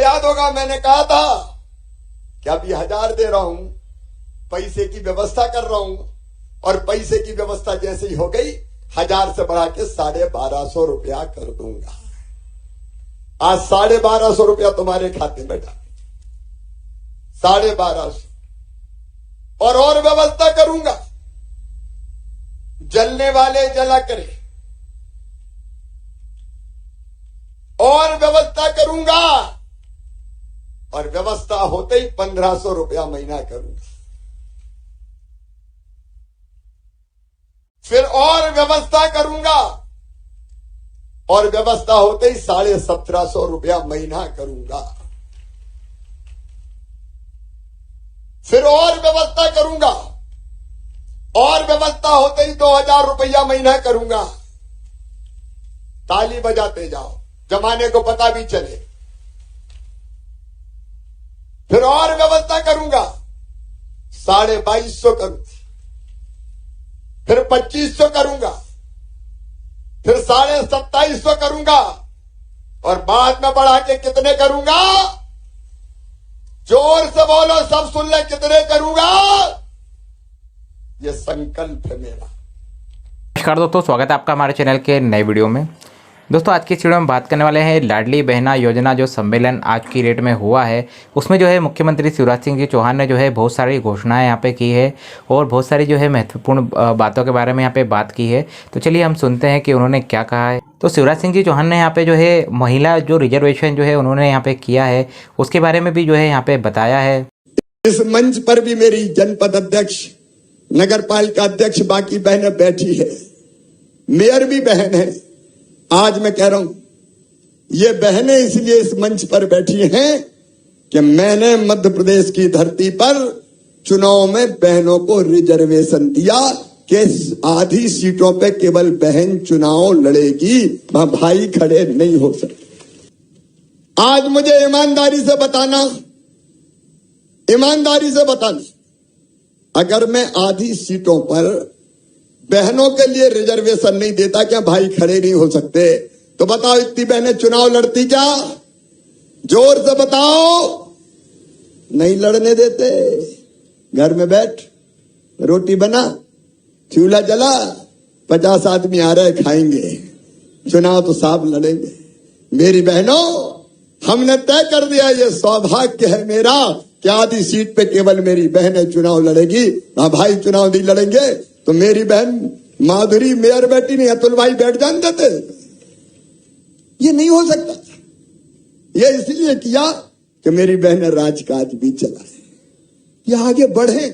याद होगा मैंने कहा था कि अभी 1000 दे रहा हूं, पैसे की व्यवस्था कर रहा हूं, और पैसे की व्यवस्था जैसे ही हो गई 1000 से बढ़ा के 1250 रुपया कर दूंगा। आज 1250 रुपया तुम्हारे खाते में डाल, 1250, और व्यवस्था करूंगा। जलने वाले जला करे, और व्यवस्था करूंगा, और व्यवस्था होते ही 1500 रुपया महीना करूंगा। फिर और व्यवस्था करूंगा, और व्यवस्था होते ही 1750 रुपया महीना करूंगा। फिर और व्यवस्था करूंगा, और व्यवस्था होते ही 2000 रुपया महीना करूंगा। ताली बजाते जाओ, जमाने को पता भी चले। फिर और व्यवस्था करूंगा, 2250 करूंगा, फिर 2500 करूंगा, फिर 2750 करूंगा, और बाद में बढ़ा के कितने करूंगा? जोर से बोलो, सब सुन ले, कितने करूंगा? ये संकल्प है मेरा। नमस्कार दोस्तों, स्वागत है आपका हमारे चैनल के नए वीडियो में। दोस्तों आज की इस वीडियो में बात करने वाले हैं लाडली बहना योजना जो सम्मेलन आज की डेट में हुआ है, उसमें जो है मुख्यमंत्री शिवराज सिंह जी चौहान ने जो है बहुत सारी घोषणाएं यहाँ पे की है और बहुत सारी जो है महत्वपूर्ण बातों के बारे में यहाँ पे बात की है। तो चलिए हम सुनते हैं कि उन्होंने क्या कहा है। तो शिवराज सिंह जी चौहान ने यहाँ पे जो है महिला जो रिजर्वेशन जो है उन्होंने यहाँ पे किया है, उसके बारे में भी जो है यहाँ पे बताया है। इस मंच पर भी मेरी जनपद अध्यक्ष, नगर पालिका अध्यक्ष, बाकी बहनें बैठी है, मेयर भी बहन है। आज मैं कह रहा हूं, ये बहनें इसलिए इस मंच पर बैठी हैं कि मैंने मध्य प्रदेश की धरती पर चुनाव में बहनों को रिजर्वेशन दिया कि आधी सीटों पे केवल बहन चुनाव लड़ेगी, वहां भाई खड़े नहीं हो सकते। आज मुझे ईमानदारी से बताना, अगर मैं आधी सीटों पर बहनों के लिए रिजर्वेशन नहीं देता, क्या भाई खड़े नहीं हो सकते? तो बताओ, इतनी बहनें चुनाव लड़ती क्या? जोर से बताओ। नहीं लड़ने देते। घर में बैठ, रोटी बना, चूल्हा जला, 50 आदमी आ रहे खाएंगे, चुनाव तो साहब लड़ेंगे। मेरी बहनों, हमने तय कर दिया, ये सौभाग्य है मेरा कि आधी सीट पे केवल मेरी बहनें चुनाव लड़ेगी, भाई चुनाव नहीं लड़ेंगे। तो मेरी बहन माधुरी मेयर बैठी नहीं, अतुल भाई बैठ जान देते। ये नहीं हो सकता। ये इसलिए किया कि मेरी बहन राजकाज भी चलाए, ये आगे बढ़े,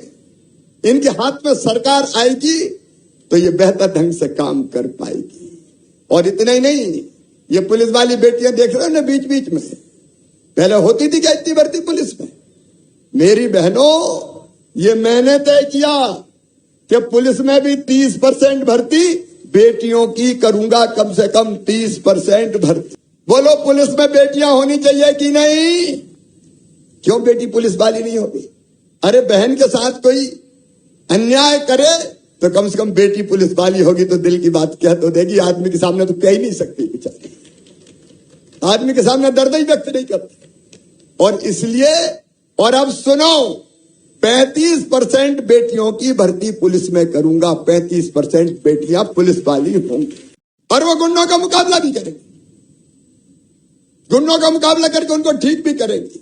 इनके हाथ में सरकार आएगी तो ये बेहतर ढंग से काम कर पाएगी। और इतना ही नहीं, ये पुलिस वाली बेटियां देख रहे हो ना बीच बीच में, पहले होती थी क्या इतनी भर्ती पुलिस में? मेरी बहनों, ये मैंने तय किया कि पुलिस में भी 30% भर्ती बेटियों की करूंगा, कम से कम 30% भर्ती। बोलो, पुलिस में बेटियां होनी चाहिए कि नहीं? क्यों बेटी पुलिस वाली नहीं होगी? अरे बहन के साथ कोई अन्याय करे तो कम से कम बेटी पुलिस वाली होगी तो दिल की बात कह तो देगी। आदमी के सामने तो कह ही नहीं सकती बेचारी, आदमी के सामने दर्द ही व्यक्त नहीं करती। और इसलिए, और अब सुनो, 35% बेटियों की भर्ती पुलिस में करूंगा, 35% बेटियां पुलिस वाली होंगी। और वो गुंडों का मुकाबला भी करेंगी, गुंडों का मुकाबला करके उनको ठीक भी करेंगी।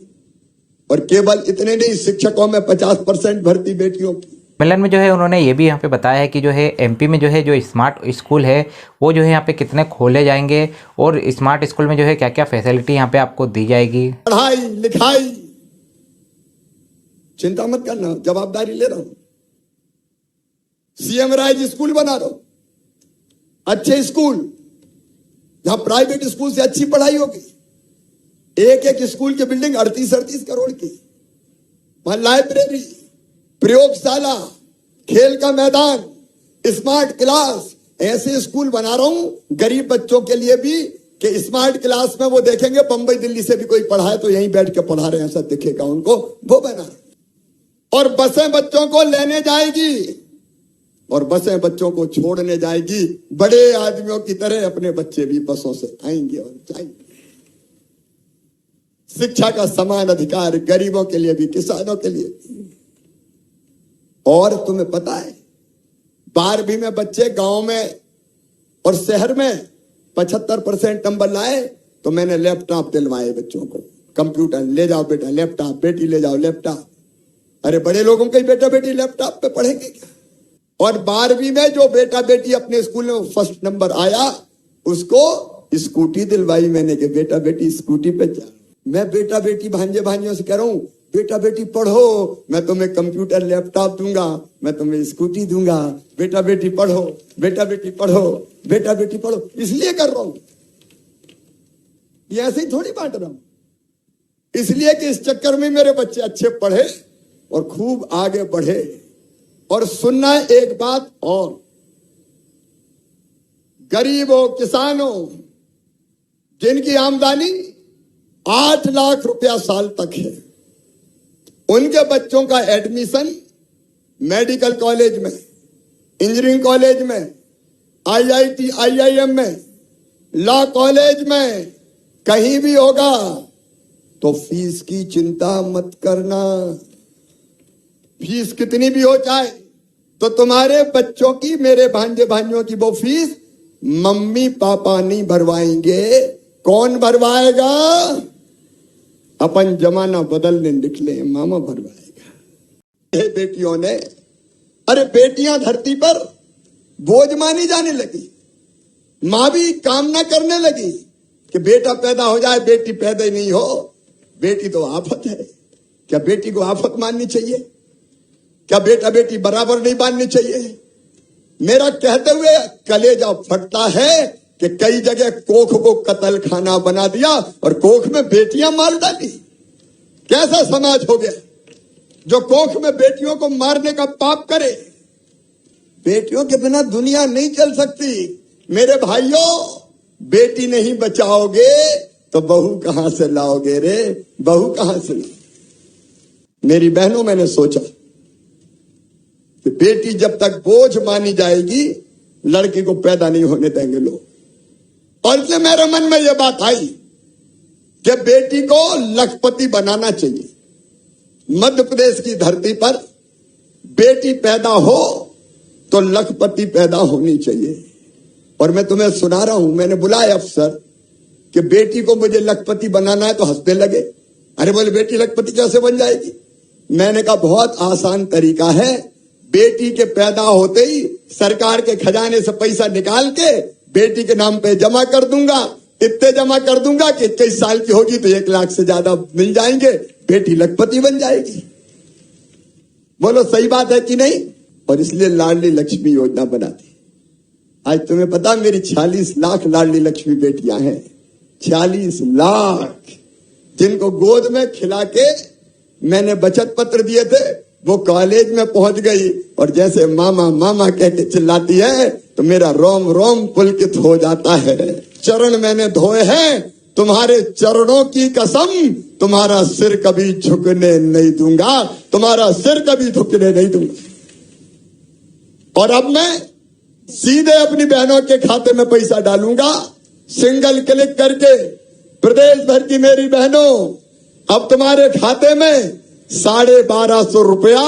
और केवल इतने नहीं, शिक्षकों में 50% भर्ती बेटियों की। सम्मेलन में जो है उन्होंने ये भी यहाँ पे बताया है कि जो है एमपी में जो है जो स्मार्ट स्कूल है वो जो है यहाँ पे कितने खोले जाएंगे और स्मार्ट स्कूल में जो है क्या क्या फैसिलिटी यहाँ पे आपको दी जाएगी। पढ़ाई लिखाई, चिंता मत करना, जवाबदारी ले रहा हूं। सीएम राइज स्कूल बना रहा हूं, अच्छे स्कूल जहां प्राइवेट स्कूल से अच्छी पढ़ाई होगी। एक एक स्कूल की बिल्डिंग 38-38 करोड़ की, वहां लाइब्रेरी, प्रयोगशाला, खेल का मैदान, स्मार्ट क्लास, ऐसे स्कूल बना रहा हूं गरीब बच्चों के लिए भी कि स्मार्ट क्लास में वो देखेंगे बंबई दिल्ली से भी कोई पढ़ा है तो यहीं बैठ के पढ़ा रहे हैं, ऐसा दिखेगा उनको, वो बना। और बसें बच्चों को लेने जाएगी और बसें बच्चों को छोड़ने जाएगी। बड़े आदमियों की तरह अपने बच्चे भी बसों से आएंगे और जाएंगे। शिक्षा का समान अधिकार गरीबों के लिए भी, किसानों के लिए भी। और तुम्हें पता है 12वीं में बच्चे गांव में और शहर में 75% नंबर लाए तो मैंने लैपटॉप दिलवाए बच्चों को, कंप्यूटर ले जाओ बेटा लैपटॉप, बेटी ले जाओ लैपटॉप। अरे बड़े लोगों के बेटा बेटी लैपटॉप पे पढ़ेंगे क्या? और 12वीं में जो बेटा बेटी अपने स्कूल में फर्स्ट नंबर आया उसको स्कूटी दिलवाई मैंने कि बेटा बेटी स्कूटी पे जा। मैं बेटा बेटी भांजे भांजियों से कह रहा हूं बेटा बेटी पढ़ो, मैं तुम्हें कंप्यूटर लैपटॉप दूंगा, मैं तुम्हें स्कूटी दूंगा। बेटा बेटी पढ़ो, बेटा बेटी पढ़ो, बेटा बेटी पढ़ो, इसलिए कर रहा हूं, ये ऐसे ही थोड़ी बांट रहा हूं। इसलिए कि इस चक्कर में मेरे बच्चे अच्छे पढ़े और खूब आगे बढ़े। और सुनना एक बात और, गरीबों किसानों जिनकी आमदनी 8 लाख रुपया साल तक है, उनके बच्चों का एडमिशन मेडिकल कॉलेज में, इंजीनियरिंग कॉलेज में, आईआईटी आईआईएम में, लॉ कॉलेज में कहीं भी होगा तो फीस की चिंता मत करना। फीस कितनी भी हो जाए तो तुम्हारे बच्चों की, मेरे भांजे भांजियों की वो फीस मम्मी पापा नहीं भरवाएंगे। कौन भरवाएगा? अपन जमाना बदलने निकले, मामा भरवाएगा। ये बेटियों ने, अरे बेटियां धरती पर बोझ मानी जाने लगी। मां भी कामना करने लगी कि बेटा पैदा हो जाए, बेटी पैदा ही नहीं हो। बेटी तो आफत है, क्या बेटी को आफत माननी चाहिए? क्या बेटा बेटी बराबर नहीं माननी चाहिए? मेरा कहते हुए कलेजा फटता है कि कई जगह कोख को कत्ल खाना बना दिया और कोख में बेटियां मार डाली। कैसा समाज हो गया जो कोख में बेटियों को मारने का पाप करे? बेटियों के बिना दुनिया नहीं चल सकती। मेरे भाइयों, बेटी नहीं बचाओगे तो बहू कहां से लाओगे रे? बहू कहां से? मेरी बहनों, मैंने सोचा कि बेटी जब तक बोझ मानी जाएगी, लड़की को पैदा नहीं होने देंगे लोग। और इसलिए मेरे मन में यह बात आई कि बेटी को लखपति बनाना चाहिए। मध्य प्रदेश की धरती पर बेटी पैदा हो तो लखपति पैदा होनी चाहिए। और मैं तुम्हें सुना रहा हूं, मैंने बुलाया अफसर कि बेटी को मुझे लखपति बनाना है, तो हंसने लगे। अरे बोले बेटी लखपति कैसे बन जाएगी? मैंने कहा बहुत आसान तरीका है। बेटी के पैदा होते ही सरकार के खजाने से पैसा निकाल के बेटी के नाम पे जमा कर दूंगा। इतने जमा कर दूंगा कि 21 साल की होगी तो 1 लाख से ज्यादा मिल जाएंगे, बेटी लखपति बन जाएगी। बोलो सही बात है कि नहीं? और इसलिए लाडली लक्ष्मी योजना बनाती। आज तुम्हें पता मेरी 46 लाख लाडली लक्ष्मी बेटियां हैं। 46 लाख जिनको गोद में खिला के मैंने बचत पत्र दिए थे, वो कॉलेज में पहुंच गई और जैसे मामा मामा कह के चिल्लाती है तो मेरा रोम रोम पुलकित हो जाता है। चरण मैंने धोए हैं, तुम्हारे चरणों की कसम, तुम्हारा सिर कभी झुकने नहीं दूंगा, तुम्हारा सिर कभी झुकने नहीं दूंगा। और अब मैं सीधे अपनी बहनों के खाते में पैसा डालूंगा, सिंगल क्लिक करके। प्रदेश भर की मेरी बहनों, अब तुम्हारे खाते में 1250 रुपया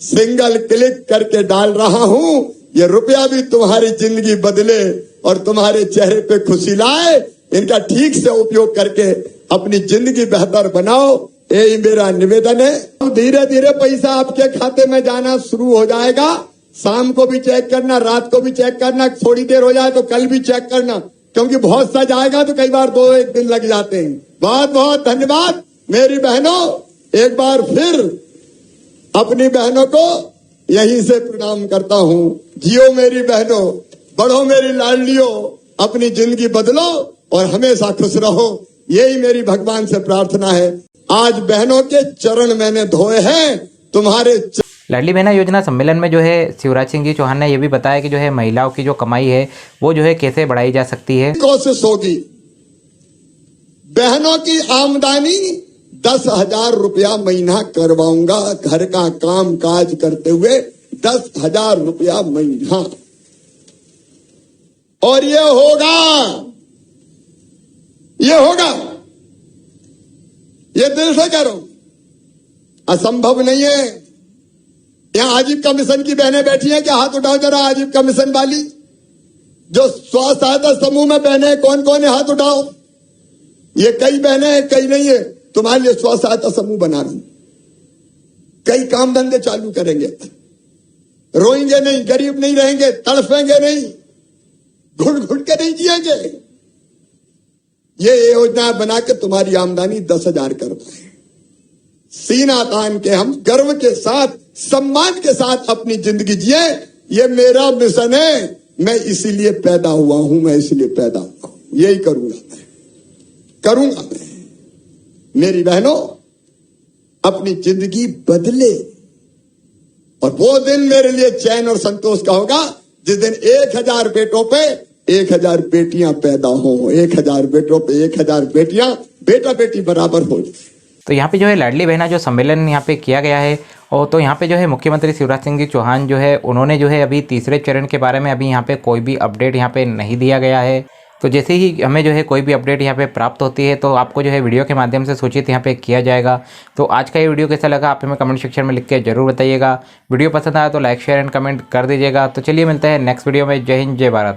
सिंगल क्लिक करके डाल रहा हूं। ये रुपया भी तुम्हारी जिंदगी बदले और तुम्हारे चेहरे पे खुशी लाए। इनका ठीक से उपयोग करके अपनी जिंदगी बेहतर बनाओ, यही मेरा निवेदन है। धीरे धीरे पैसा आपके खाते में जाना शुरू हो जाएगा। शाम को भी चेक करना, रात को भी चेक करना, थोड़ी देर हो जाए तो कल भी चेक करना, क्योंकि बहुत सा जाएगा तो कई बार 2-1 दिन लग जाते हैं। बहुत बहुत धन्यवाद मेरी बहनों। एक बार फिर अपनी बहनों को यहीं से प्रणाम करता हूं। जियो मेरी बहनों, बढ़ो मेरी लाडलियों, अपनी जिंदगी बदलो और हमेशा खुश रहो, यही मेरी भगवान से प्रार्थना है। आज बहनों के चरण मैंने धोए हैं, तुम्हारे लाडली बहना योजना सम्मेलन में जो है शिवराज सिंह जी चौहान ने यह भी बताया कि जो है महिलाओं की जो कमाई है वो जो है कैसे बढ़ाई जा सकती है। कोशिश होगी बहनों की आमदनी 10,000 रुपया महीना करवाऊंगा। घर का काम काज करते हुए 10,000 रुपया महीना। और ये होगा ये दिल से करो, असंभव नहीं है। यहां आजीविका मिशन की बहनें बैठी हैं, क्या हाथ उठाओ जरा, आजीविका मिशन वाली जो स्व सहायता समूह में बहनें, कौन कौन है, हाथ उठाओ। ये कई बहनें हैं, कई नहीं है, तुम्हारे लिए स्व सहायता समूह बना रही, कई काम धंधे चालू करेंगे, रोएंगे नहीं, गरीब नहीं रहेंगे, तड़फेंगे नहीं, घुट घुट के नहीं जिएंगे। ये योजना बना के तुम्हारी आमदनी 10,000 कर पाए, सीना तान के हम गर्व के साथ, सम्मान के साथ अपनी जिंदगी जिए। ये मेरा मिशन है, मैं इसीलिए पैदा हुआ हूं, मैं इसलिए पैदा हुआ हूं, यही करूंगा मैं, करूंगा मैं। मेरी बहनों, अपनी जिंदगी बदले, और वो दिन मेरे लिए चैन और संतोष का होगा जिस दिन 1000 बेटों पे 1000 बेटियां पैदा हो, 1000 बेटों पे 1000 बेटियां बेटा बेटी बराबर हो। तो यहाँ पे जो है लाडली बहना जो सम्मेलन यहाँ पे किया गया है, और तो यहाँ पे जो है मुख्यमंत्री शिवराज सिंह जी चौहान जो है उन्होंने जो है अभी तीसरे चरण के बारे में अभी यहाँ पे कोई भी अपडेट यहाँ पे नहीं दिया गया है। तो जैसे ही हमें जो है कोई भी अपडेट यहाँ पे प्राप्त होती है तो आपको जो है वीडियो के माध्यम से सूचित यहाँ पे किया जाएगा। तो आज का ये वीडियो कैसा लगा आप हमें कमेंट सेक्शन में लिख के जरूर बताइएगा। वीडियो पसंद आया तो लाइक शेयर एंड कमेंट कर दीजिएगा। तो चलिए मिलते हैं नेक्स्ट वीडियो में। जय हिंद, जय भारत।